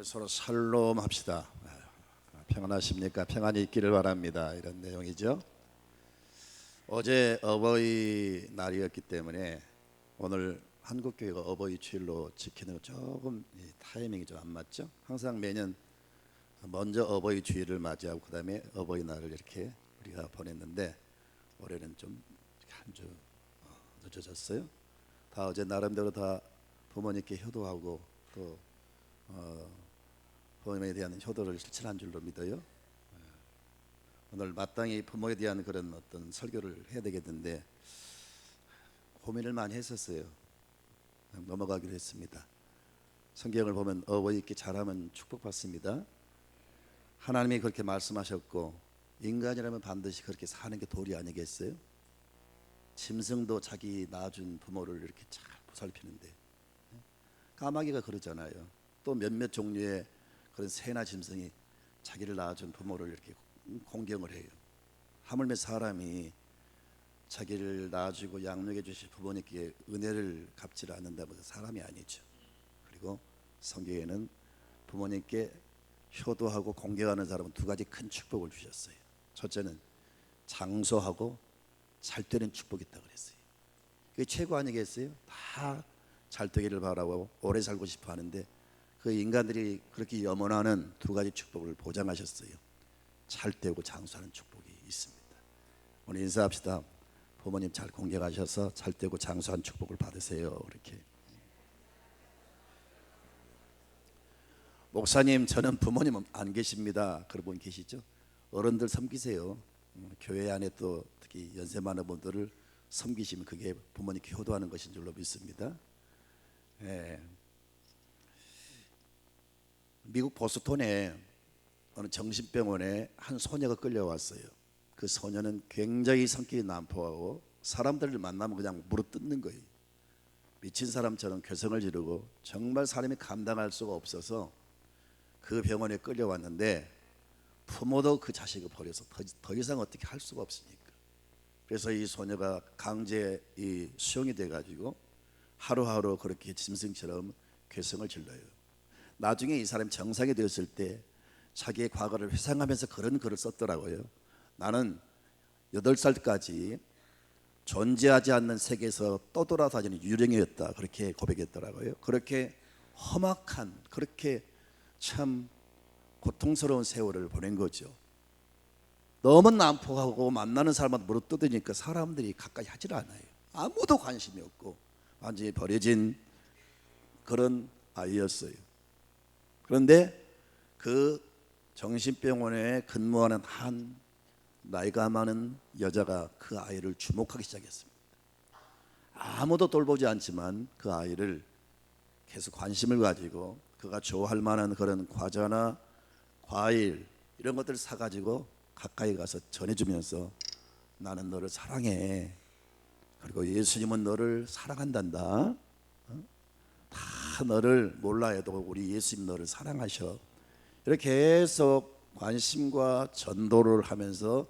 우리 서로 샬롬 합시다. 평안하십니까? 평안이 있기를 바랍니다. 이런 내용이죠. 어제 어버이날이었기 때문에 오늘 한국교회가 어버이 주일로 지키는 거 조금 타이밍이 좀 안 맞죠? 항상 매년 먼저 어버이 주일을 맞이하고 그 다음에 어버이날을 이렇게 우리가 보냈는데 올해는 좀 한 주 늦어졌어요. 다 어제 나름대로 다 부모님께 효도하고 또 부모에 대한 효도를 실천한 줄로 믿어요. 오늘 마땅히 부모에 대한 그런 어떤 설교를 해야 되겠는데 고민을 많이 했었어요. 넘어가기로 했습니다. 성경을 보면 어버이께 잘하면 축복받습니다. 하나님이 그렇게 말씀하셨고 인간이라면 반드시 그렇게 사는 게 도리 아니겠어요? 짐승도 자기 낳아준 부모를 이렇게 잘 보살피는데 까마귀가 그러잖아요. 또 몇몇 종류의 그런 새나 짐승이 자기를 낳아준 부모를 이렇게 공경을 해요. 하물며 사람이 자기를 낳아주고 양육해 주신 부모님께 은혜를 갚지 않는다면 사람이 아니죠. 그리고 성경에는 부모님께 효도하고 공경하는 사람은 두 가지 큰 축복을 주셨어요. 첫째는 장수하고 잘 되는 축복이 있다고 그랬어요. 그게 최고 아니겠어요? 다 잘 되기를 바라고 오래 살고 싶어 하는데 그 인간들이 그렇게 염원하는 두 가지 축복을 보장하셨어요. 잘 되고 장수하는 축복이 있습니다. 오늘 인사합시다. 부모님 잘 공경하셔서 잘 되고 장수한 축복을 받으세요. 이렇게. 목사님, 저는 부모님 안 계십니다. 그런 분 계시죠? 어른들 섬기세요. 교회 안에 또 특히 연세 많은 분들을 섬기시면 그게 부모님께 효도하는 것인 줄로 믿습니다. 미국 보스턴에 어느 정신병원에 한 소녀가 끌려왔어요. 그 소녀는 굉장히 성격이 난폭하고 사람들을 만나면 그냥 물어뜯는 거예요. 미친 사람처럼 괴성을 지르고 정말 사람이 감당할 수가 없어서 그 병원에 끌려왔는데 부모도 그 자식을 버려서 더 이상 어떻게 할 수가 없으니까 그래서 이 소녀가 강제 수용이 돼가지고 하루하루 그렇게 짐승처럼 괴성을 질러요. 나중에 이 사람이 정상이 되었을 때 자기의 과거를 회상하면서 그런 글을 썼더라고요. 나는 8살까지 존재하지 않는 세계에서 떠돌아다니는 유령이었다. 그렇게 고백했더라고요. 그렇게 험악한 그렇게 참 고통스러운 세월을 보낸 거죠. 너무 난폭하고 만나는 사람한테 물어뜯으니까 사람들이 가까이 하질 않아요. 아무도 관심이 없고 완전히 버려진 그런 아이였어요. 그런데 그 정신병원에 근무하는 한 나이가 많은 여자가 그 아이를 주목하기 시작했습니다. 아무도 돌보지 않지만 그 아이를 계속 관심을 가지고 그가 좋아할 만한 그런 과자나 과일 이런 것들을 사가지고 가까이 가서 전해주면서 나는 너를 사랑해. 그리고 예수님은 너를 사랑한단다. 다 너를 몰라 해도 우리 예수님 너를 사랑하셔. 이렇게 계속 관심과 전도를 하면서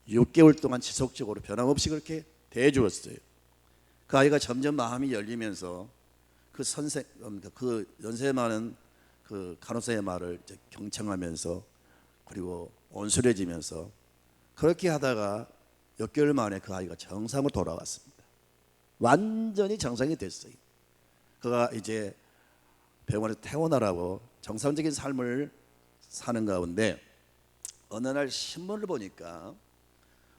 6개월 동안 지속적으로 변함없이 그렇게 대해주었어요. 그 아이가 점점 마음이 열리면서 그 연세 많은 그 간호사의 말을 이제 경청하면서 그리고 온순해지면서 그렇게 하다가 몇 개월 만에 그 아이가 정상으로 돌아왔습니다. 완전히 정상이 됐어요. 그가 이제 병원에서 퇴원하라고 정상적인 삶을 사는 가운데 어느 날 신문을 보니까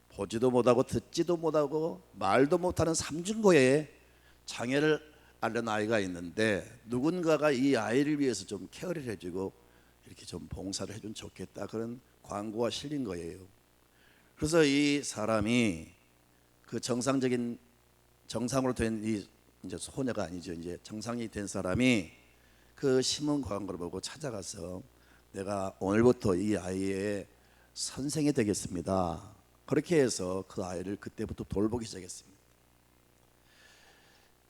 보지도 못하고 듣지도 못하고 말도 못하는 삼중고에 장애를 앓는 아이가 있는데 누군가가 이 아이를 위해서 좀 케어를 해주고 이렇게 좀 봉사를 해주면 좋겠다 그런 광고가 실린 거예요. 그래서 이 사람이 그 정상으로 된 이 이제 소녀가 아니죠. 이제 정상이 된 사람이 그 신문 광고를 보고 찾아가서 내가 오늘부터 이 아이의 선생이 되겠습니다. 그렇게 해서 그 아이를 그때부터 돌보기 시작했습니다.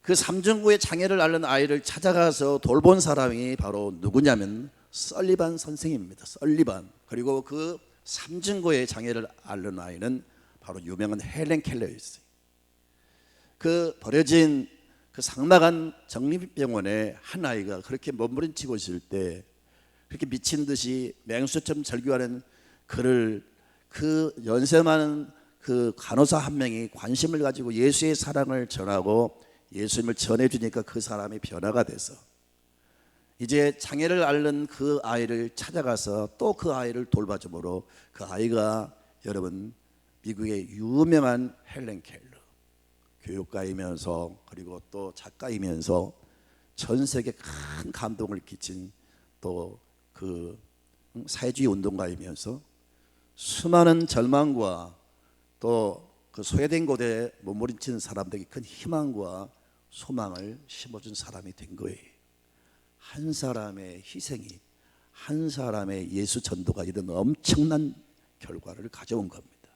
그 삼중구의 장애를 앓는 아이를 찾아가서 돌본 사람이 바로 누구냐면 설리반 선생입니다. 설리반. 그리고 그 삼중구의 장애를 앓는 아이는 바로 유명한 헬렌 켈러였어요. 그 버려진 그 삭막한 정립병원에 한 아이가 그렇게 몸부림치고 있을 때 그렇게 미친 듯이 맹수처럼 절규하는 그를 그 연세 많은 그 간호사 한 명이 관심을 가지고 예수의 사랑을 전하고 예수님을 전해주니까 그 사람이 변화가 돼서 이제 장애를 앓는 그 아이를 찾아가서 또 그 아이를 돌봐주므로 그 아이가 여러분 미국의 유명한 헬렌 켈러 교육가이면서 그리고 또 작가이면서 전 세계 큰 감동을 끼친 또 그 사회주의 운동가이면서 수많은 절망과 또 그 소외된 곳에 몸부림치는 사람들에게 큰 희망과 소망을 심어준 사람이 된 거예요. 한 사람의 희생이 한 사람의 예수 전도가 이런 엄청난 결과를 가져온 겁니다.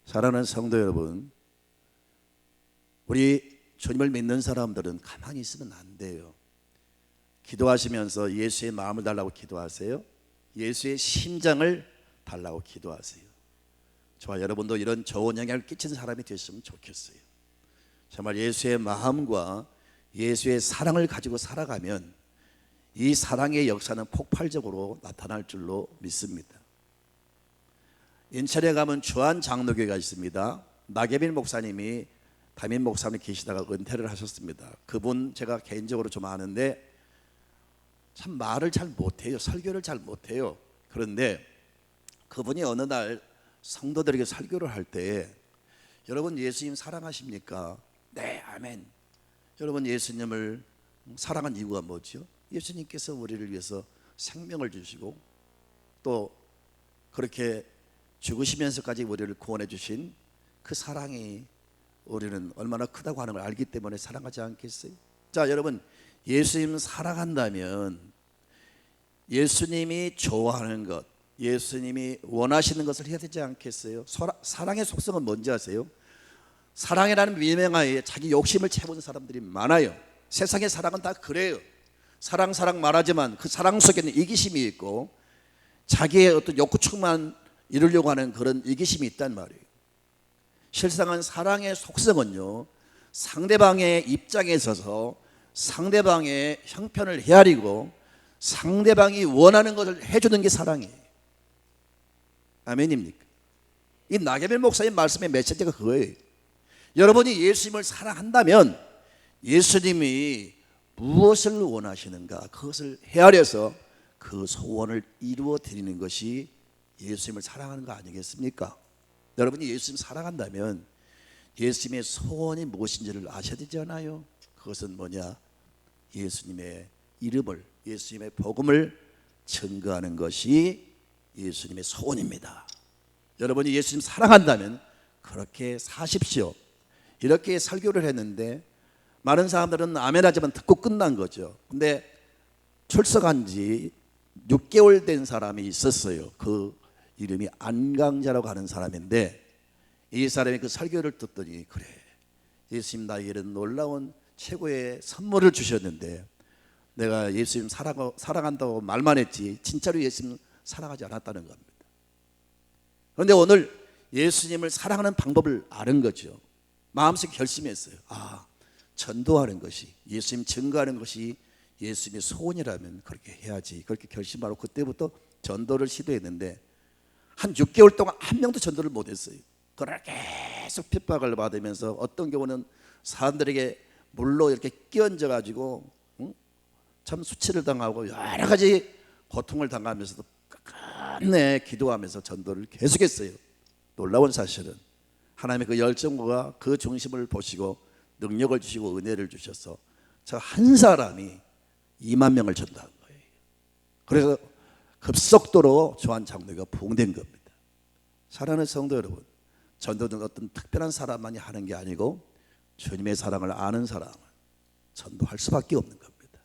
사랑하는 성도 여러분, 우리 주님을 믿는 사람들은 가만히 있으면 안 돼요. 기도하시면서 예수의 마음을 달라고 기도하세요. 예수의 심장을 달라고 기도하세요. 저와 여러분도 이런 좋은 영향을 끼치는 사람이 되셨으면 좋겠어요. 정말 예수의 마음과 예수의 사랑을 가지고 살아가면 이 사랑의 역사는 폭발적으로 나타날 줄로 믿습니다. 인천에 가면 주한 장로교회가 있습니다. 나계빈 목사님이 담임 목사님 계시다가 은퇴를 하셨습니다. 그분 제가 개인적으로 좀 아는데 참 말을 잘 못해요. 설교를 잘 못해요. 그런데 그분이 어느 날 성도들에게 설교를 할 때 여러분 예수님 사랑하십니까? 네, 아멘. 여러분 예수님을 사랑한 이유가 뭐죠? 예수님께서 우리를 위해서 생명을 주시고 또 그렇게 죽으시면서까지 우리를 구원해 주신 그 사랑이 우리는 얼마나 크다고 하는 걸 알기 때문에 사랑하지 않겠어요? 자, 여러분 예수님 사랑한다면 예수님이 좋아하는 것, 예수님이 원하시는 것을 해야 되지 않겠어요? 사랑의 속성은 뭔지 아세요? 사랑이라는 미명하에 자기 욕심을 채우는 사람들이 많아요. 세상의 사랑은 다 그래요. 사랑 말하지만 그 사랑 속에는 이기심이 있고 자기의 어떤 욕구축만 이루려고 하는 그런 이기심이 있단 말이에요. 실상은 사랑의 속성은요, 상대방의 입장에 서서 상대방의 형편을 헤아리고 상대방이 원하는 것을 해주는 게 사랑이에요. 아멘입니까? 이 나계빈 목사님 말씀의 메시지가 그거예요. 여러분이 예수님을 사랑한다면 예수님이 무엇을 원하시는가 그것을 헤아려서 그 소원을 이루어 드리는 것이 예수님을 사랑하는 거 아니겠습니까? 여러분이 예수님 사랑한다면 예수님의 소원이 무엇인지를 아셔야 되지 않아요? 그것은 뭐냐? 예수님의 이름을, 예수님의 복음을 증거하는 것이 예수님의 소원입니다. 여러분이 예수님 사랑한다면 그렇게 사십시오. 이렇게 설교를 했는데 많은 사람들은 아멘하지만 듣고 끝난 거죠. 근데 출석한 지 6개월 된 사람이 있었어요. 그 이름이 안강자라고 하는 사람인데 이 사람이 그 설교를 듣더니 그래, 예수님 나에게 이런 놀라운 최고의 선물을 주셨는데 내가 예수님 사랑한다고 말만 했지 진짜로 예수님 사랑하지 않았다는 겁니다. 그런데 오늘 예수님을 사랑하는 방법을 아는 거죠. 마음속에 결심했어요. 아, 전도하는 것이, 예수님 증거하는 것이 예수님의 소원이라면 그렇게 해야지. 그렇게 결심하고 그때부터 전도를 시도했는데 한 6개월 동안 한 명도 전도를 못했어요. 그러나 계속 핍박을 받으면서 어떤 경우는 사람들에게 물로 이렇게 끼얹어 가지고 참 수치를 당하고 여러 가지 고통을 당하면서도 끝내 기도하면서 전도를 계속했어요. 놀라운 사실은 하나님의 그 열정과 그 중심을 보시고 능력을 주시고 은혜를 주셔서 저 한 사람이 2만 명을 전도한 거예요. 그래서 급속도로 주한 장로교가 부흥된 겁니다. 사랑하는 성도 여러분, 전도는 어떤 특별한 사람만이 하는 게 아니고 주님의 사랑을 아는 사람은 전도할 수밖에 없는 겁니다.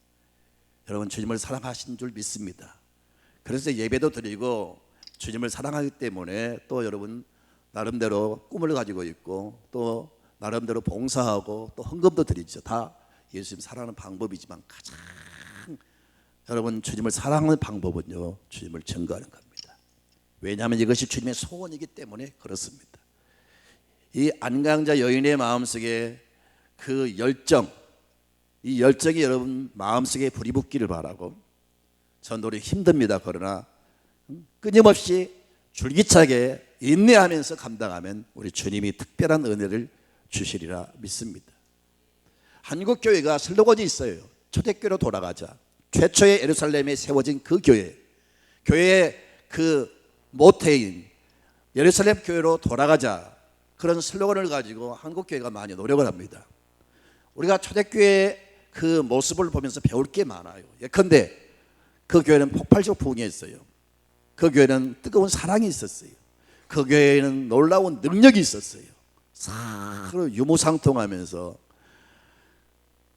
여러분 주님을 사랑하신 줄 믿습니다. 그래서 예배도 드리고 주님을 사랑하기 때문에 또 여러분 나름대로 꿈을 가지고 있고 또 나름대로 봉사하고 또 헌금도 드리죠. 다 예수님 사랑하는 방법이지만 가장 여러분 주님을 사랑하는 방법은요, 주님을 증거하는 겁니다. 왜냐하면 이것이 주님의 소원이기 때문에 그렇습니다. 이 안강자 여인의 마음속에 그 열정, 이 열정이 여러분 마음속에 불이 붙기를 바라고 전도는 힘듭니다. 그러나 끊임없이 줄기차게 인내하면서 감당하면 우리 주님이 특별한 은혜를 주시리라 믿습니다. 한국교회가 슬로건이 있어요. 초대교회로 돌아가자. 최초의 예루살렘에 세워진 그 교회의 그 모태인 예루살렘 교회로 돌아가자, 그런 슬로건을 가지고 한국교회가 많이 노력을 합니다. 우리가 초대교회의 그 모습을 보면서 배울 게 많아요. 예컨대 그 교회는 폭발적 부흥이었어요. 그 교회는 뜨거운 사랑이 있었어요. 그 교회에는 놀라운 능력이 있었어요. 서로 유무상통하면서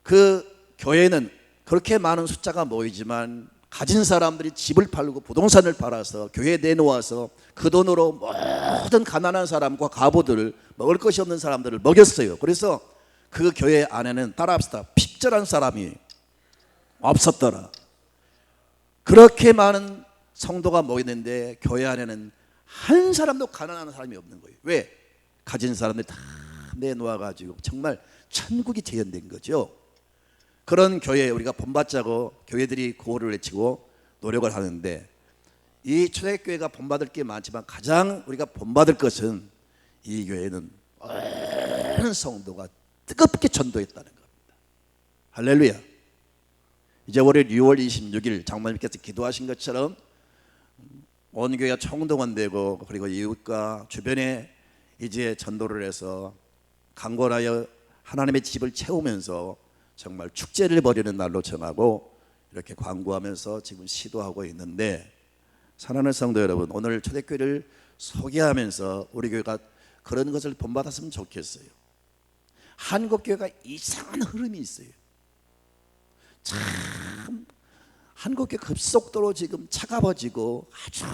그 교회는 그렇게 많은 숫자가 모이지만 가진 사람들이 집을 팔고 부동산을 팔아서 교회에 내놓아서 그 돈으로 모든 가난한 사람과 과부들을, 먹을 것이 없는 사람들을 먹였어요. 그래서 그 교회 안에는 따라합시다, 핍절한 사람이 없었더라. 그렇게 많은 성도가 모이는데 교회 안에는 한 사람도 가난한 사람이 없는 거예요. 왜? 가진 사람들이 다 내놓아가지고 정말 천국이 재현된 거죠. 그런 교회에 우리가 본받자고 교회들이 구호를 외치고 노력을 하는데, 이 초대교회가 본받을 게 많지만 가장 우리가 본받을 것은 이 교회는 많은 성도가 뜨겁게 전도했다는 겁니다. 할렐루야. 이제 올해 6월 26일 장로님께서 기도하신 것처럼 온 교회가 총동원되고, 그리고 이웃과 주변에 이제 전도를 해서 강권하여 하나님의 집을 채우면서 정말 축제를 벌이는 날로 정하고 이렇게 광고하면서 지금 시도하고 있는데, 사랑하는 성도 여러분, 오늘 초대교회를 소개하면서 우리 교회가 그런 것을 본받았으면 좋겠어요. 한국교회가 이상한 흐름이 있어요. 참 한국교회 급속도로 지금 차가워지고, 아주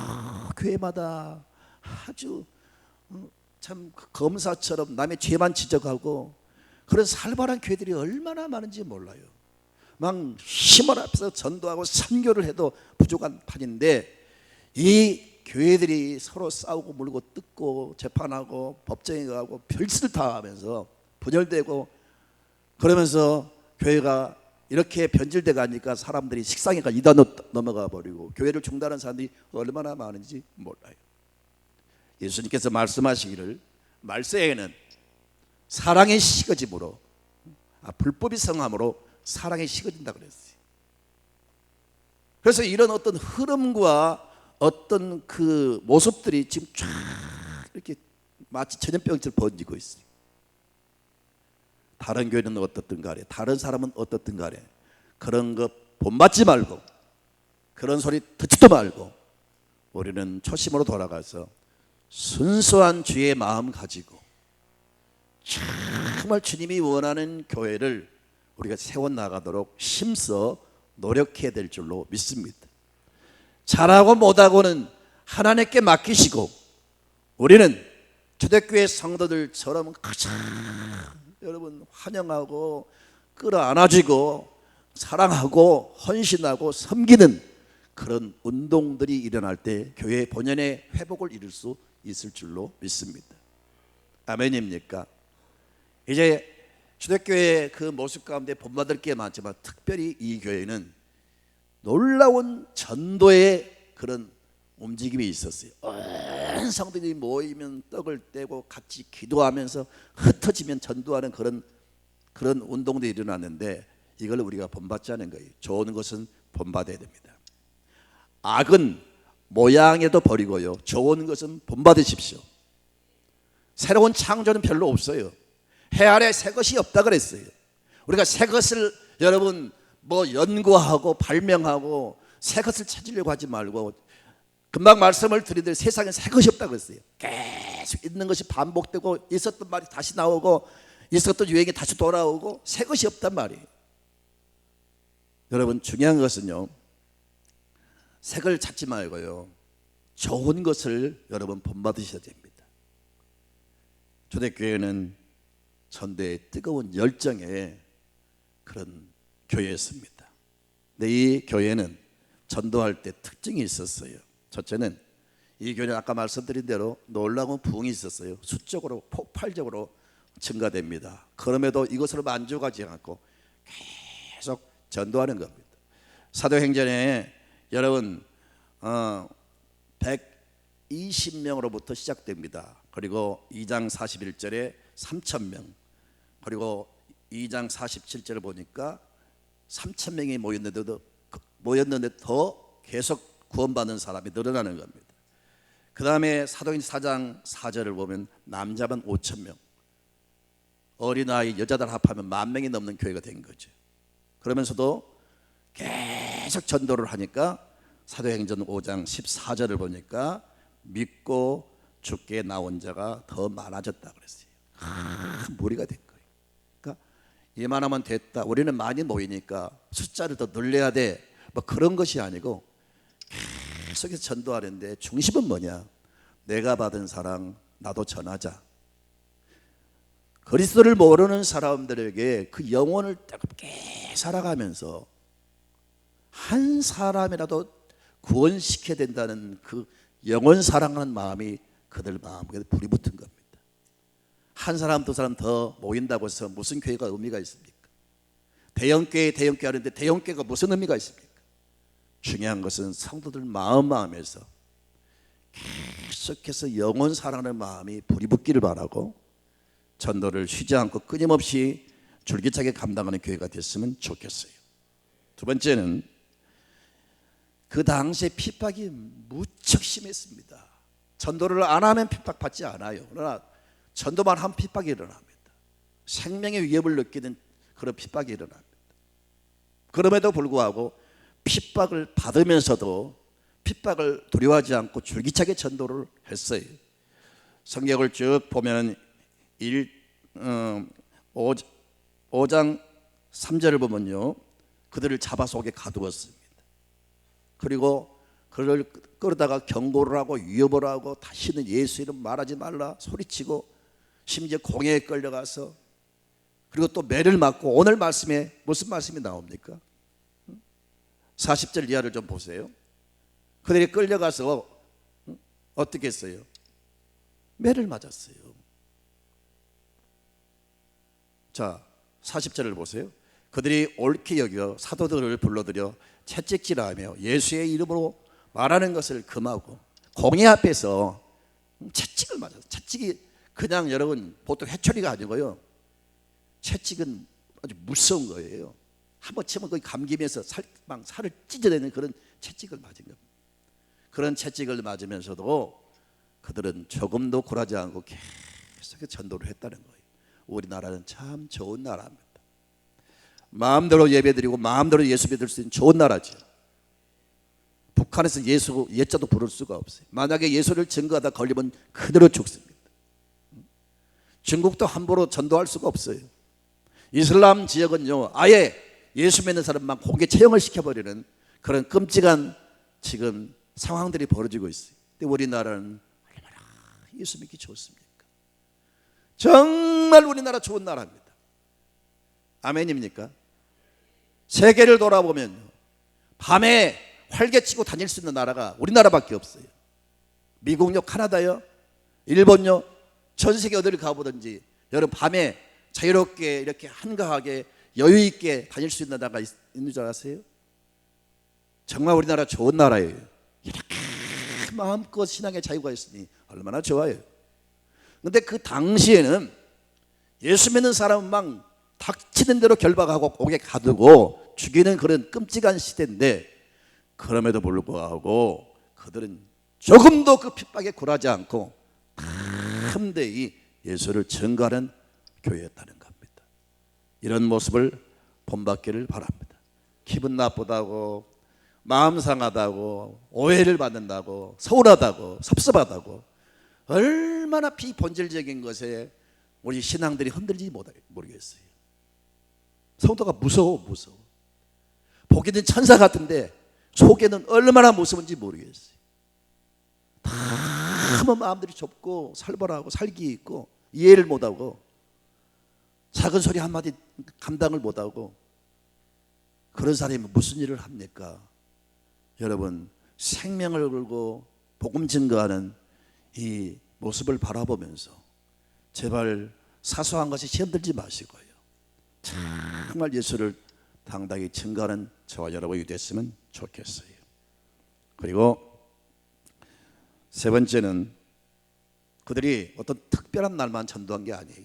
교회마다 아주 참 검사처럼 남의 죄만 지적하고, 그런 살벌한 교회들이 얼마나 많은지 몰라요. 막 힘을 합해서 전도하고 선교를 해도 부족한 판인데, 이 교회들이 서로 싸우고 물고 뜯고 재판하고 법정에 가고 별짓을 다 하면서 분열되고, 그러면서 교회가 이렇게 변질돼 가니까 사람들이 식상에가 이다 넘어가 버리고 교회를 중단하는 사람들이 얼마나 많은지 몰라요. 예수님께서 말씀하시기를 말세에는 사랑의 식어짐으로, 불법이 성함으로 사랑이 식어진다 그랬어요. 그래서 이런 어떤 흐름과 어떤 그 모습들이 지금 쫙 이렇게 마치 전염병처럼 번지고 있어요. 다른 교회는 어떻든 간에, 다른 사람은 어떻든 간에 그런 것 본받지 말고, 그런 소리 듣지도 말고, 우리는 초심으로 돌아가서 순수한 주의 마음 가지고 정말 주님이 원하는 교회를 우리가 세워나가도록 힘써 노력해야 될 줄로 믿습니다. 잘하고 못하고는 하나님께 맡기시고, 우리는 초대교회 성도들처럼 가장 여러분 환영하고 끌어안아주고 사랑하고 헌신하고 섬기는 그런 운동들이 일어날 때 교회의 본연의 회복을 이룰 수 있을 줄로 믿습니다. 아멘입니까? 이제 초대교회의 그 모습 가운데 본받을 게 많지만, 특별히 이 교회는 놀라운 전도의 그런 움직임이 있었어요. 온 성도들이 모이면 떡을 떼고 같이 기도하면서 흩어지면 전도하는 그런 운동들이 일어났는데, 이걸 우리가 본받자는 거예요. 좋은 것은 본받아야 됩니다. 악은 모양에도 버리고요, 좋은 것은 본받으십시오. 새로운 창조는 별로 없어요. 해 아래 새 것이 없다 그랬어요. 우리가 새 것을 여러분 연구하고 발명하고 새 것을 찾으려고 하지 말고, 금방 말씀을 드리듯 세상에 새 것이 없다 그랬어요. 계속 있는 것이 반복되고, 있었던 말이 다시 나오고, 있었던 유행이 다시 돌아오고, 새 것이 없단 말이에요. 여러분, 중요한 것은요, 새 걸 찾지 말고요, 좋은 것을 여러분 본받으셔야 됩니다. 초대교회는 전도의 뜨거운 열정의 그런 교회였습니다. 근데 이 교회는 전도할 때 특징이 있었어요. 첫째는 이 교회는 아까 말씀드린 대로 놀라운 부흥이 있었어요. 수적으로 폭발적으로 증가됩니다. 그럼에도 이것으로 만족하지 않고 계속 전도하는 겁니다. 사도행전에 여러분 120명으로부터 시작됩니다. 그리고 2장 41절에 3,000명, 그리고 2장 47절을 보니까 3,000명이 모였는데 더 계속 구원받는 사람이 늘어나는 겁니다. 그 다음에 사도행전 4장 4절을 보면 남자만 5,000명, 어린아이 여자들 합하면 10,000명이 넘는 교회가 된 거죠. 그러면서도 계속 전도를 하니까 사도행전 5장 14절을 보니까 믿고 주께 나온 자가 더 많아졌다 그랬어요. 큰 무리가 된 거예요. 그러니까 이만하면 됐다, 우리는 많이 모이니까 숫자를 더 늘려야 돼, 뭐 그런 것이 아니고 계속해서 전도하는데 중심은 뭐냐? 내가 받은 사랑 나도 전하자. 그리스도를 모르는 사람들에게 그 영혼을 뜨겁게 살아가면서 한 사람이라도 구원시켜야 된다는 그 영혼 사랑하는 마음이 그들 마음에 불이 붙은 겁니다. 한 사람 두 사람 더 모인다고 해서 무슨 교회가 의미가 있습니까? 대형교회 하는데 대형교회가 무슨 의미가 있습니까? 중요한 것은 성도들 마음에서 계속해서 영혼 사랑하는 마음이 불이 붙기를 바라고 전도를 쉬지 않고 끊임없이 줄기차게 감당하는 교회가 됐으면 좋겠어요. 두 번째는 그 당시에 핍박이 무척 심했습니다. 전도를 안 하면 핍박받지 않아요. 그러나 전도만 하면 핍박이 일어납니다. 생명의 위협을 느끼는 그런 핍박이 일어납니다. 그럼에도 불구하고 핍박을 받으면서도 핍박을 두려워하지 않고 줄기차게 전도를 했어요. 성경을 쭉 보면 5장 3절을 보면요, 그들을 잡아 속에 가두었습니다. 그리고 그를 끌어다가 경고를 하고 위협을 하고 다시는 예수 이름 말하지 말라 소리치고, 심지어 공회에 끌려가서, 그리고 또 매를 맞고, 오늘 말씀에 무슨 말씀이 나옵니까? 40절 이하를 좀 보세요. 그들이 끌려가서 어떻게 했어요? 매를 맞았어요. 자, 40절을 보세요. 그들이 옳게 여겨 사도들을 불러들여 채찍질하며 예수의 이름으로 말하는 것을 금하고, 공회 앞에서 채찍을 맞았어요. 채찍이 그냥 여러분 보통 회초리가 아니고요, 채찍은 아주 무서운 거예요. 한번 치면 거의 감기면서 살을 찢어내는 그런 채찍을 맞은 겁니다. 그런 채찍을 맞으면서도 그들은 조금도 굴하지 않고 계속 전도를 했다는 거예요. 우리나라는 참 좋은 나라입니다. 마음대로 예배드리고 마음대로 예수 믿을 수 있는 좋은 나라죠. 북한에서 예수 예자도 부를 수가 없어요. 만약에 예수를 증거하다 걸리면 그대로 죽습니다. 중국도 함부로 전도할 수가 없어요. 이슬람 지역은요, 아예 예수 믿는 사람만 공개 처형을 시켜버리는 그런 끔찍한 지금 상황들이 벌어지고 있어요. 근데 우리나라는 얼마나 예수 믿기 좋습니까? 정말 우리나라 좋은 나라입니다. 아멘입니까? 세계를 돌아보면 밤에 활개치고 다닐 수 있는 나라가 우리나라밖에 없어요. 미국요, 카나다요, 일본요, 전 세계 어디를 가보든지 여러분 밤에 자유롭게 이렇게 한가하게 여유 있게 다닐 수 있는 나라가 있는 줄 아세요? 정말 우리나라 좋은 나라예요. 이렇게 마음껏 신앙의 자유가 있으니 얼마나 좋아요. 그런데 그 당시에는 예수 믿는 사람은 막 닥치는 대로 결박하고 옥에 가두고 죽이는 그런 끔찍한 시대인데, 그럼에도 불구하고 그들은 조금도 그 핍박에 굴하지 않고 담대히 예수를 증거하는 교회였다는 겁니다. 이런 모습을 본받기를 바랍니다. 기분 나쁘다고, 마음 상하다고, 오해를 받는다고, 서운하다고, 섭섭하다고, 얼마나 비본질적인 것에 우리 신앙들이 흔들리지 모르겠어요. 성도가 무서워. 보기는 천사 같은데 속에는 얼마나 무서운지 모르겠어요. 다 마음들이 좁고 살벌하고 살기 있고 이해를 못하고 작은 소리 한마디 감당을 못하고, 그런 사람이 무슨 일을 합니까? 여러분, 생명을 걸고 복음 증거하는 이 모습을 바라보면서 제발 사소한 것이 시험 들지 마시고요, 정말 예수를 당당히 증거하는 저와 여러분이 됐으면 좋겠어요. 그리고 세 번째는 그들이 어떤 특별한 날만 전도한 게 아니에요.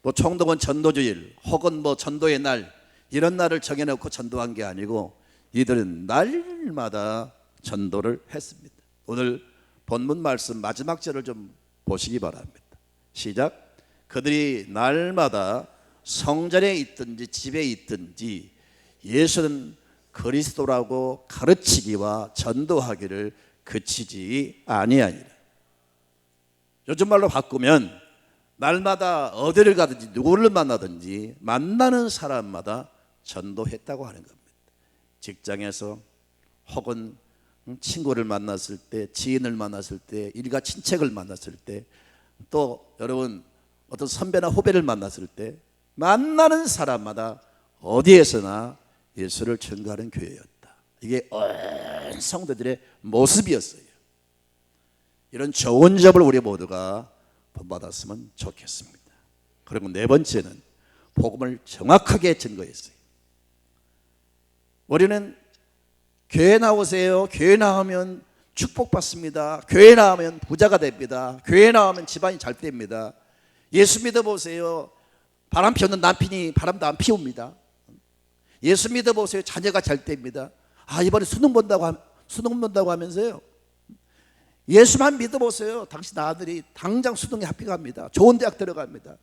뭐 총동원 전도주일 혹은 뭐 전도의 날 이런 날을 정해놓고 전도한 게 아니고 이들은 날마다 전도를 했습니다. 오늘 본문 말씀 마지막 절을 좀 보시기 바랍니다. 시작. 그들이 날마다 성전에 있든지 집에 있든지 예수는 그리스도라고 가르치기와 전도하기를 그치지 아니하니라. 요즘 말로 바꾸면 날마다 어디를 가든지 누구를 만나든지 만나는 사람마다 전도했다고 하는 겁니다. 직장에서 혹은 친구를 만났을 때, 지인을 만났을 때, 일가 친척을 만났을 때, 또 여러분 어떤 선배나 후배를 만났을 때 만나는 사람마다 어디에서나 예수를 전가하는 교회였다. 이게 온 성도들의 모습이었어요. 이런 좋은 점을 우리 모두가 본받았으면 좋겠습니다. 그리고 네 번째는 복음을 정확하게 증거했어요. 우리는 교회 나오세요. 교회 나오면 축복받습니다. 교회 나오면 부자가 됩니다. 교회 나오면 집안이 잘 됩니다. 예수 믿어보세요. 바람 피우는 남편이 바람도 안 피웁니다. 예수 믿어보세요. 자녀가 잘 됩니다. 이번에 수능 본다고 하면서요. 예수만 믿어보세요. 당신 아들이 당장 수능에 합격합니다. 좋은 대학 들어갑니다.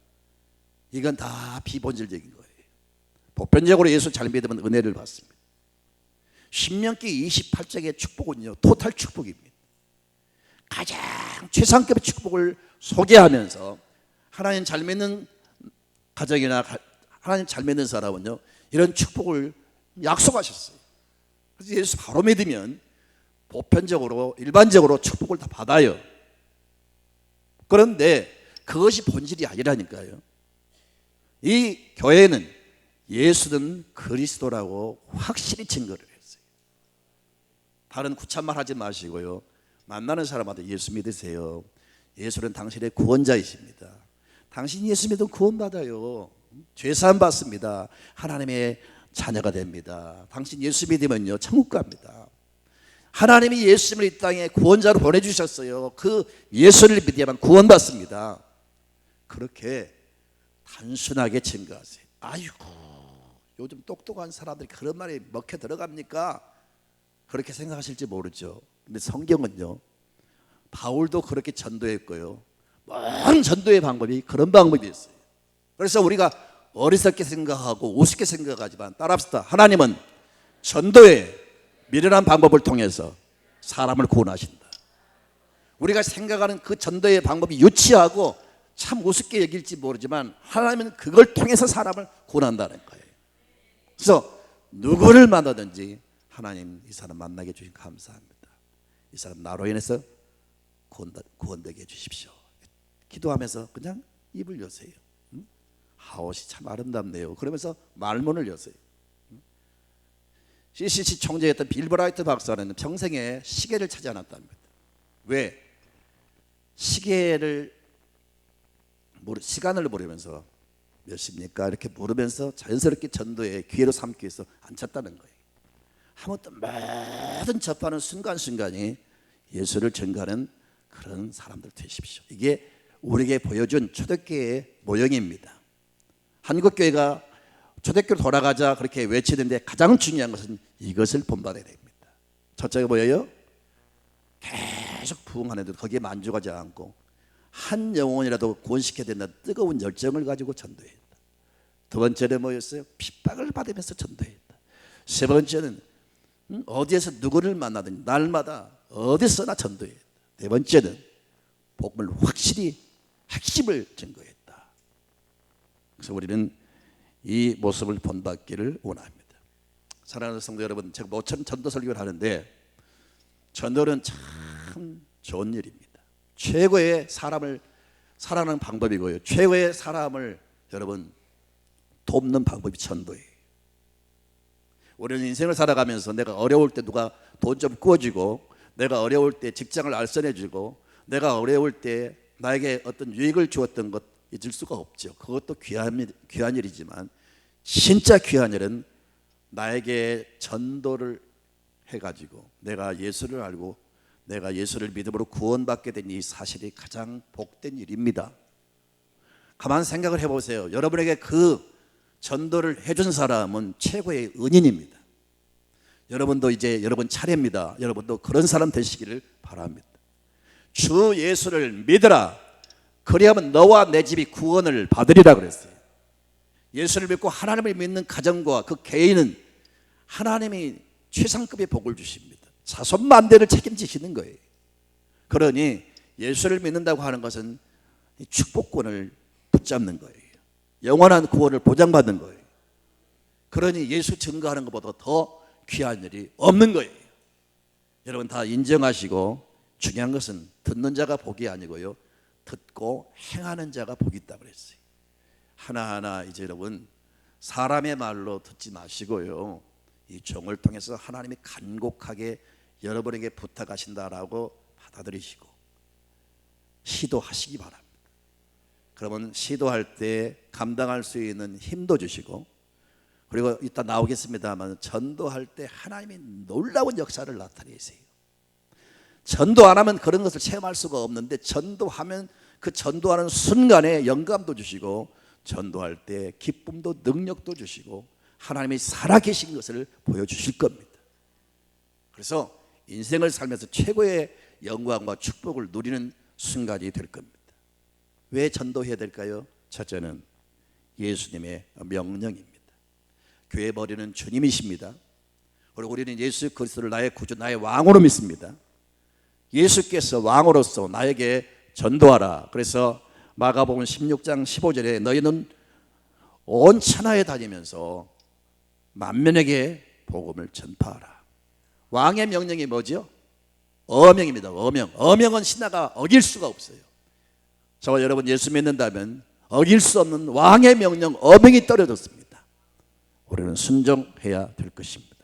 이건 다 비본질적인 거예요. 보편적으로 예수 잘 믿으면 은혜를 받습니다. 신명기 28장의 축복은요, 토탈 축복입니다. 가장 최상급의 축복을 소개하면서 하나님 잘 믿는 가정이나 하나님 잘 믿는 사람은요, 이런 축복을 약속하셨어요. 그래서 예수 바로 믿으면 보편적으로 일반적으로 축복을 다 받아요. 그런데 그것이 본질이 아니라니까요. 이 교회는 예수는 그리스도라고 확실히 증거를 했어요. 다른 구찬말 하지 마시고요, 만나는 사람마다 예수 믿으세요. 예수는 당신의 구원자이십니다. 당신 예수 믿으면 구원받아요. 죄사함 받습니다. 하나님의 자녀가 됩니다. 당신 예수 믿으면요, 천국 갑니다. 하나님이 예수님을 이 땅에 구원자로 보내주셨어요. 그 예수를 믿어야만 구원받습니다. 그렇게 단순하게 증거하세요. 아이고, 요즘 똑똑한 사람들이 그런 말에 먹혀 들어갑니까? 그렇게 생각하실지 모르죠. 근데 성경은요, 바울도 그렇게 전도했고요, 모든 전도의 방법이 그런 방법이었어요. 그래서 우리가 어리석게 생각하고 우습게 생각하지만 따라합시다. 하나님은 전도에 미련한 방법을 통해서 사람을 구원하신다. 우리가 생각하는 그 전도의 방법이 유치하고 참 우습게 여길지 모르지만 하나님은 그걸 통해서 사람을 구원한다는 거예요. 그래서 누구를 만나든지 하나님, 이 사람 만나게 해주신 감사합니다. 이 사람 나로 인해서 구원되게 해주십시오. 기도하면서 그냥 입을 여세요. 옷이 참 아름답네요. 그러면서 말문을 여세요. CCC 총재였던 빌브라이트 박사는 평생에 시계를 차지 않았답니다. 왜? 시간을 모르면서 몇 시입니까? 이렇게 물으면서 자연스럽게 전도에 기회로 삼기 위해서 안 찼다는 거예요. 아무튼 모든 접하는 순간순간이 예수를 전가하는 그런 사람들 되십시오. 이게 우리에게 보여준 초대교회의 모형입니다. 한국교회가 초대교회로 돌아가자 그렇게 외치는데 가장 중요한 것은 이것을 본받아야 됩니다. 첫째가 뭐예요? 계속 부흥하는데도 거기에 만족하지 않고 한 영혼이라도 구원시켜야 된다는 뜨거운 열정을 가지고 전도했다. 두 번째는 뭐였어요? 핍박을 받으면서 전도했다. 세 번째는 어디에서 누구를 만나든 날마다 어디서나 전도했다. 네 번째는 복음을 확실히 핵심을 증거했다. 그래서 우리는 이 모습을 본받기를 원합니다. 사랑하는 성도 여러분, 제가 모처럼 전도 설교를 하는데 전도는 참 좋은 일입니다. 최고의 사람을 사랑하는 방법이고요, 최고의 사람을 여러분 돕는 방법이 전도예요. 우리는 인생을 살아가면서 내가 어려울 때 누가 돈 좀 구워주고, 내가 어려울 때 직장을 알선해주고, 내가 어려울 때 나에게 어떤 유익을 주었던 것 잊을 수가 없죠. 그것도 귀한 일이지만 진짜 귀한 일은 나에게 전도를 해가지고 내가 예수를 알고 내가 예수를 믿음으로 구원받게 된 이 사실이 가장 복된 일입니다. 가만 생각을 해보세요. 여러분에게 그 전도를 해준 사람은 최고의 은인입니다. 여러분도 이제 여러분 차례입니다. 여러분도 그런 사람 되시기를 바랍니다. 주 예수를 믿으라. 그리하면 너와 내 집이 구원을 받으리라 그랬어요. 예수를 믿고 하나님을 믿는 가정과 그 개인은 하나님이 최상급의 복을 주십니다. 자손 만대를 책임지시는 거예요. 그러니 예수를 믿는다고 하는 것은 축복권을 붙잡는 거예요. 영원한 구원을 보장받는 거예요. 그러니 예수 증거하는 것보다 더 귀한 일이 없는 거예요. 여러분 다 인정하시고 중요한 것은 듣는 자가 복이 아니고요, 듣고 행하는 자가 복이 있다고 그랬어요. 하나하나 이제 여러분 사람의 말로 듣지 마시고요, 이 종을 통해서 하나님이 간곡하게 여러분에게 부탁하신다라고 받아들이시고 시도하시기 바랍니다. 그러면 시도할 때 감당할 수 있는 힘도 주시고, 그리고 이따 나오겠습니다만 전도할 때 하나님이 놀라운 역사를 나타내세요. 전도 안 하면 그런 것을 체험할 수가 없는데 전도하면 그 전도하는 순간에 영감도 주시고 전도할 때 기쁨도 능력도 주시고 하나님이 살아계신 것을 보여주실 겁니다. 그래서 인생을 살면서 최고의 영광과 축복을 누리는 순간이 될 겁니다. 왜 전도해야 될까요? 첫째는 예수님의 명령입니다. 교회 머리는 주님이십니다. 그리고 우리는 예수 그리스도를 나의 구주, 나의 왕으로 믿습니다. 예수께서 왕으로서 나에게 전도하라. 그래서 마가복음 16장 15절에 너희는 온 천하에 다니면서 만민에게 복음을 전파하라. 왕의 명령이 뭐죠? 어명입니다. 어명. 어명은 신하가 어길 수가 없어요. 저와 여러분 예수 믿는다면 어길 수 없는 왕의 명령, 어명이 떨어졌습니다. 우리는 순종해야 될 것입니다.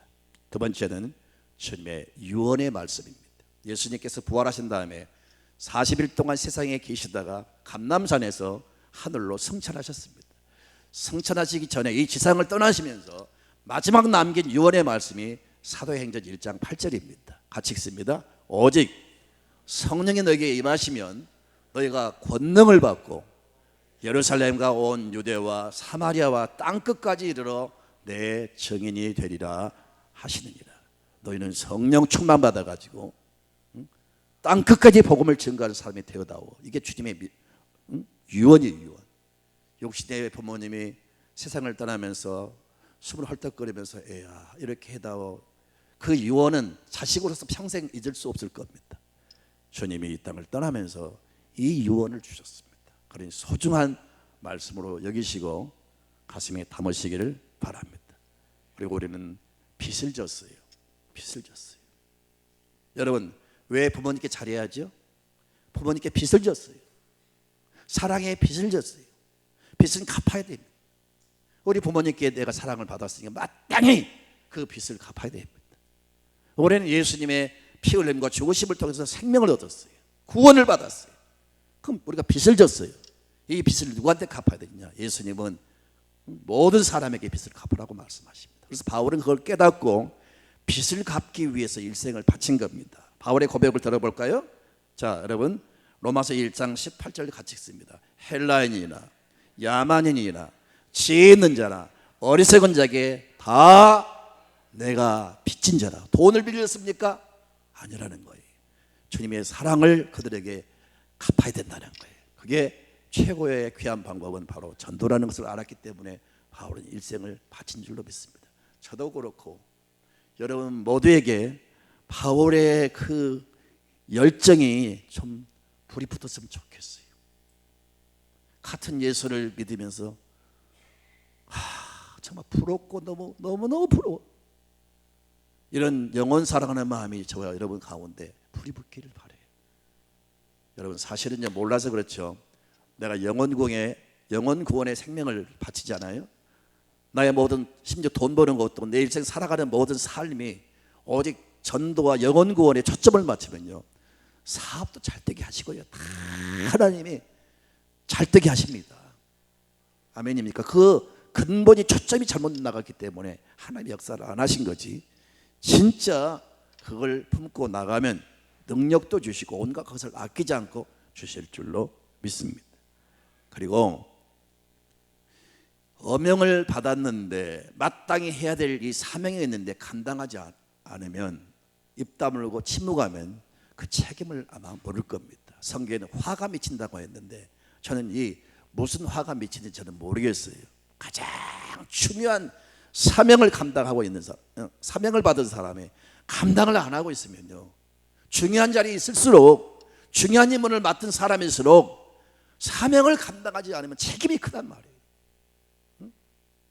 두 번째는 주님의 유언의 말씀입니다. 예수님께서 부활하신 다음에 40일 동안 세상에 계시다가 감람산에서 하늘로 승천하셨습니다. 승천하시기 전에 이 지상을 떠나시면서 마지막 남긴 유언의 말씀이 사도행전 1장 8절입니다. 같이 읽습니다. 오직 성령이 너에게 임하시면 너희가 권능을 받고 예루살렘과 온 유대와 사마리아와 땅끝까지 이르러 내 증인이 되리라 하시느니라. 너희는 성령 충만 받아가지고 땅끝까지 복음을 증거하는 사람이 되어다오. 이게 주님의 유언이에요. 유언. 욕시대의 부모님이 세상을 떠나면서 숨을 헐떡거리면서 애야 이렇게 해다오. 그 유언은 자식으로서 평생 잊을 수 없을 겁니다. 주님이 이 땅을 떠나면서 이 유언을 주셨습니다. 그러니 소중한 말씀으로 여기시고 가슴에 담으시기를 바랍니다. 그리고 우리는 빚을 졌어요. 빚을 졌어요. 여러분 왜 부모님께 잘해야죠? 부모님께 빚을 졌어요. 사랑의 빚을 졌어요. 빚은 갚아야 됩니다. 우리 부모님께 내가 사랑을 받았으니까 마땅히 그 빚을 갚아야 됩니다. 올해는 예수님의 피 흘림과 죽으심을 통해서 생명을 얻었어요. 구원을 받았어요. 그럼 우리가 빚을 졌어요. 이 빚을 누구한테 갚아야 되느냐? 예수님은 모든 사람에게 빚을 갚으라고 말씀하십니다. 그래서 바울은 그걸 깨닫고 빚을 갚기 위해서 일생을 바친 겁니다. 바울의 고백을 들어볼까요? 자, 여러분 로마서 1장 18절 같이 읽습니다. 헬라인이나 야만인이나 지혜 있는 자나 어리석은 자에게 다 내가 빚진 자라. 돈을 빌렸습니까? 아니라는 거예요. 주님의 사랑을 그들에게 갚아야 된다는 거예요. 그게 최고의 귀한 방법은 바로 전도라는 것을 알았기 때문에 바울은 일생을 바친 줄로 믿습니다. 저도 그렇고 여러분 모두에게 바울의 그 열정이 좀 불이 붙었으면 좋겠어요. 같은 예수를 믿으면서 정말 부럽고 너무 부러워. 이런 영혼 사랑하는 마음이 저와 여러분 가운데 불이 붙기를 바래요. 여러분 사실은요 몰라서 그렇죠. 내가 영혼 구원에 생명을 바치잖아요. 나의 모든 심지어 돈 버는 것도 내 일생 살아가는 모든 삶이 오직 전도와 영혼 구원에 초점을 맞추면요 사업도 잘되게 하시고요 다 하나님이 잘되게 하십니다. 아멘입니까? 그 근본이 초점이 잘못 나갔기 때문에 하나님이 역사를 안 하신 거지. 진짜 그걸 품고 나가면 능력도 주시고 온갖 것을 아끼지 않고 주실 줄로 믿습니다. 그리고 어명을 받았는데 마땅히 해야 될 이 사명이 있는데 감당하지 않으면 입 다물고 침묵하면 그 책임을 아마 모를 겁니다. 성경에는 화가 미친다고 했는데 저는 이 무슨 화가 미치는지 저는 모르겠어요. 가장 중요한 사명을 감당하고 있는 사람, 사명을 받은 사람이 감당을 안 하고 있으면요, 중요한 자리에 있을수록, 중요한 임무를 맡은 사람일수록 사명을 감당하지 않으면 책임이 크단 말이에요.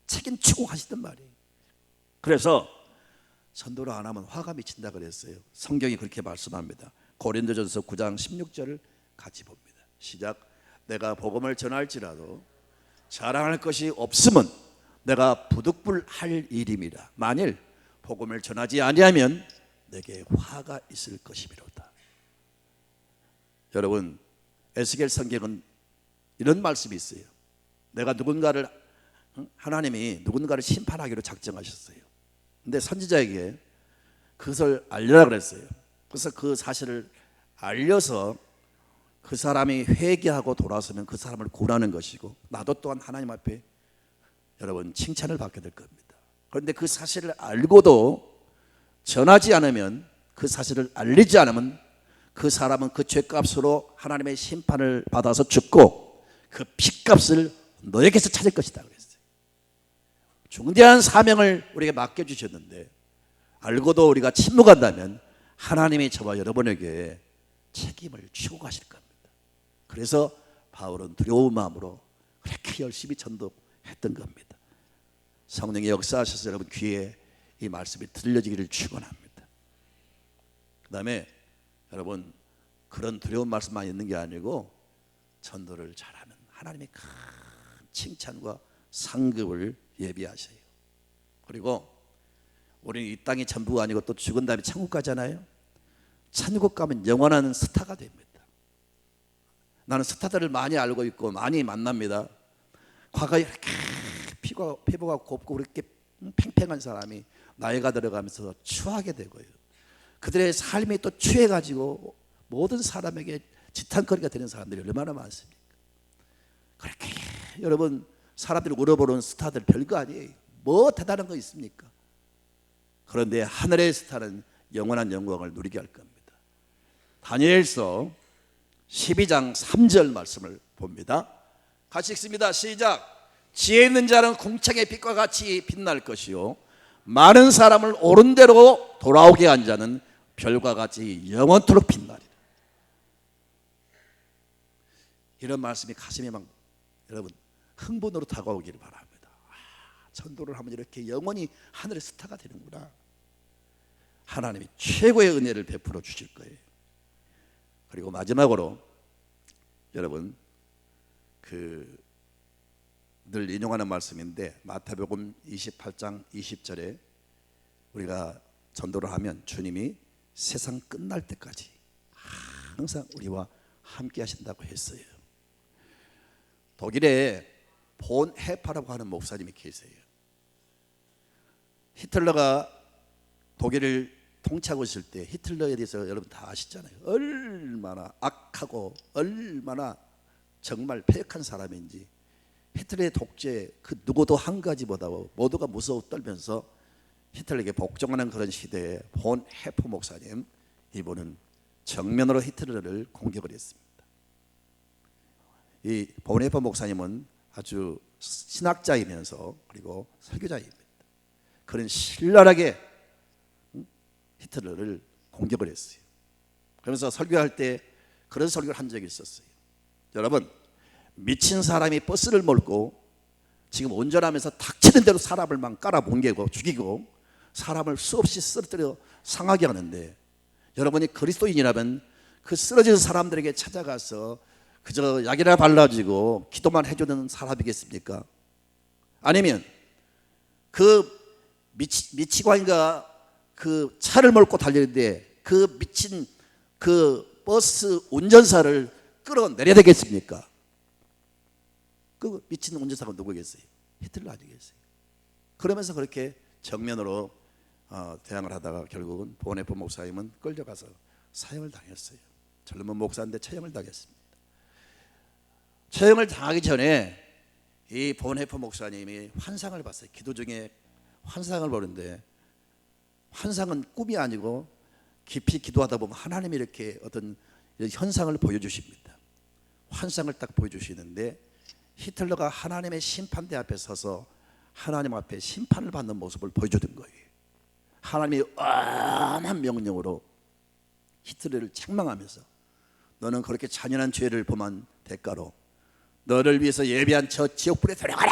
책임 추궁하시단 말이에요. 그래서 전도를 안 하면 화가 미친다 그랬어요. 성경이 그렇게 말씀합니다. 고린도전서 9장 16절을 같이 봅니다. 시작. 내가 복음을 전할지라도 자랑할 것이 없으면 내가 부득불할 일임이라. 만일 복음을 전하지 아니하면 내게 화가 있을 것이미로다. 여러분, 에스겔 성경은 이런 말씀이 있어요. 내가 하나님이 누군가를 심판하기로 작정하셨어요. 근데 선지자에게 그것을 알려라 그랬어요. 그래서 그 사실을 알려서 그 사람이 회개하고 돌아서면 그 사람을 구원하는 것이고, 나도 또한 하나님 앞에 여러분 칭찬을 받게 될 겁니다. 그런데 그 사실을 알고도 전하지 않으면, 그 사실을 알리지 않으면 그 사람은 그 죄값으로 하나님의 심판을 받아서 죽고 그 피값을 너에게서 찾을 것이다 그랬어요. 중대한 사명을 우리에게 맡겨주셨는데 알고도 우리가 침묵한다면 하나님이 저와 여러분에게 책임을 지고 가실 겁니다. 그래서 바울은 두려운 마음으로 그렇게 열심히 전도했던 겁니다. 성령의 역사하셔서 여러분 귀에 이 말씀이 들려지기를 축원합니다. 그 다음에 여러분, 그런 두려운 말씀만 있는 게 아니고 전도를 잘하는 하나님의 큰 칭찬과 상급을 예비하셔요. 그리고 우리는 이 땅이 전부가 아니고 또 죽은 다음에 천국 가잖아요. 천국 가면 영원한 스타가 됩니다. 나는 스타들을 많이 알고 있고 많이 만납니다. 과거에 이렇게 피부가 곱고 그렇게 팽팽한 사람이 나이가 들어가면서 추하게 되고요, 그들의 삶이 또 취해가지고 모든 사람에게 지탄거리가 되는 사람들이 얼마나 많습니까? 그렇게 여러분 사람들이 우러보는 스타들 별거 아니에요. 뭐 대단한 거 있습니까? 그런데 하늘의 스타는 영원한 영광을 누리게 할 겁니다. 다니엘서 12장 3절 말씀을 봅니다. 같이 읽습니다. 시작. 지혜 있는 자는 궁창의 빛과 같이 빛날 것이요 많은 사람을 옳은 대로 돌아오게 한 자는 별과 같이 영원토록 빛나리라. 이런 말씀이 가슴에 막 여러분 흥분으로 다가오기를 바랍니다. 전도를 하면 이렇게 영원히 하늘의 스타가 되는구나. 하나님이 최고의 은혜를 베풀어 주실 거예요. 그리고 마지막으로 여러분 늘 인용하는 말씀인데 마태복음 28장 20절에 우리가 전도를 하면 주님이 세상 끝날 때까지 항상 우리와 함께 하신다고 했어요. 독일에 본 헤파라고 하는 목사님이 계세요. 히틀러가 독일을 통치하고 있을 때 히틀러에 대해서 여러분 다 아시잖아요. 얼마나 악하고 얼마나 정말 패역한 사람인지. 히틀러의 독재 그 누구도 한 가지보다 모두가 무서워 떨면서 히틀러에게 복종하는 그런 시대에 본 헤퍼 목사님, 이분은 정면으로 히틀러를 공격을 했습니다. 이 본 헤퍼 목사님은 아주 신학자이면서 그리고 설교자입니다. 그런 신랄하게 히틀러를 공격을 했어요. 그러면서 설교할 때 그런 설교를 한 적이 있었어요. 여러분, 미친 사람이 버스를 몰고 지금 운전하면서 닥치는 대로 사람을 막 깔아뭉개고 죽이고 사람을 수없이 쓰러뜨려 상하게 하는데, 여러분이 그리스도인이라면 그 쓰러진 사람들에게 찾아가서 그저 약이나 발라주고 기도만 해주는 사람이겠습니까? 아니면 그 미치광이가 그 차를 몰고 달리는데 그 미친 그 버스 운전사를 끌어내려야 되겠습니까? 그 미친 운전사가 누구겠어요? 히틀러 아니겠어요? 그러면서 그렇게 정면으로 대항을 하다가 결국은 보네포 목사님은 끌려가서 사형을 당했어요. 젊은 목사인데 처형을 당했습니다. 처형을 당하기 전에 이 보네포 목사님이 환상을 봤어요. 기도 중에 환상을 보는데, 환상은 꿈이 아니고 깊이 기도하다 보면 하나님이 이렇게 어떤 현상을 보여주십니다. 환상을 딱 보여주시는데, 히틀러가 하나님의 심판대 앞에 서서 하나님 앞에 심판을 받는 모습을 보여주던 거예요. 하나님이 엄한 명령으로 히틀러를 책망하면서, 너는 그렇게 잔인한 죄를 범한 대가로 너를 위해서 예비한 저 지옥불에 들어가라,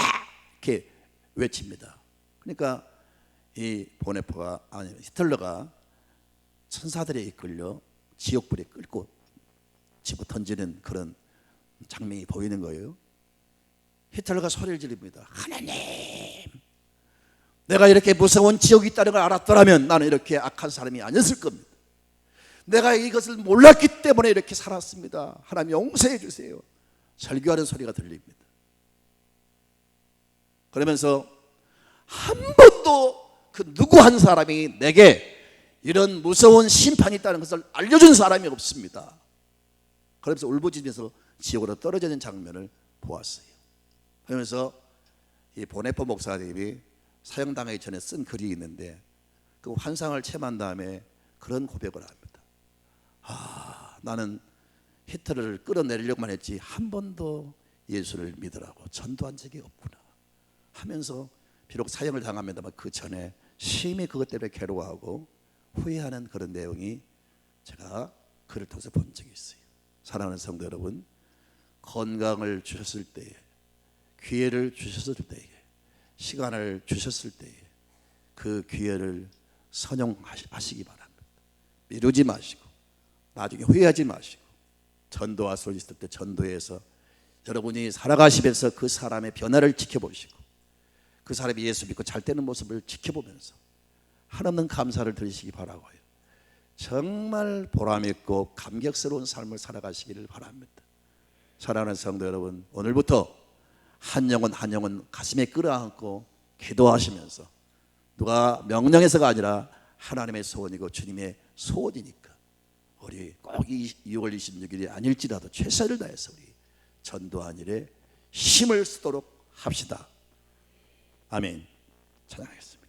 이렇게 외칩니다. 그러니까 이 보네포가, 아니 히틀러가 천사들에 이끌려 지옥불에 끌고 집어 던지는 그런 장면이 보이는 거예요. 히틀러가 소리를 지릅니다. 하나님, 내가 이렇게 무서운 지옥이 있다는 걸 알았더라면 나는 이렇게 악한 사람이 아니었을 겁니다. 내가 이것을 몰랐기 때문에 이렇게 살았습니다. 하나님 용서해 주세요. 설교하는 소리가 들립니다. 그러면서 한 번도 그 누구 한 사람이 내게 이런 무서운 심판이 있다는 것을 알려준 사람이 없습니다. 그러면서 울부짖으면서 지옥으로 떨어지는 장면을 보았어요. 그러면서 이 보네포 목사님이 사형당하기 전에 쓴 글이 있는데, 그 환상을 체험한 다음에 그런 고백을 합니다. 나는 히틀러를 끌어내리려고만 했지 한 번도 예수를 믿으라고 전도한 적이 없구나 하면서, 비록 사형을 당합니다만 그 전에 심히 그것 때문에 괴로워하고 후회하는 그런 내용이 제가 글을 통해서 본 적이 있어요. 사랑하는 성도 여러분, 건강을 주셨을 때에, 기회를 주셨을 때에, 시간을 주셨을 때에 그 기회를 선용하시기 바랍니다. 미루지 마시고 나중에 후회하지 마시고, 전도와 소리 있을 때 전도해서 여러분이 살아가시면서 그 사람의 변화를 지켜보시고, 그 사람이 예수 믿고 잘 되는 모습을 지켜보면서 한없는 감사를 드리시기 바라고요. 정말 보람있고 감격스러운 삶을 살아가시기를 바랍니다. 사랑하는 성도 여러분, 오늘부터 한 영혼 한 영혼 가슴에 끌어안고 기도하시면서, 누가 명령해서가 아니라 하나님의 소원이고 주님의 소원이니까 우리 꼭 2월 26일이 아닐지라도 최선을 다해서 우리 전도한 일에 힘을 쓰도록 합시다. 아멘. 찬양하겠습니다.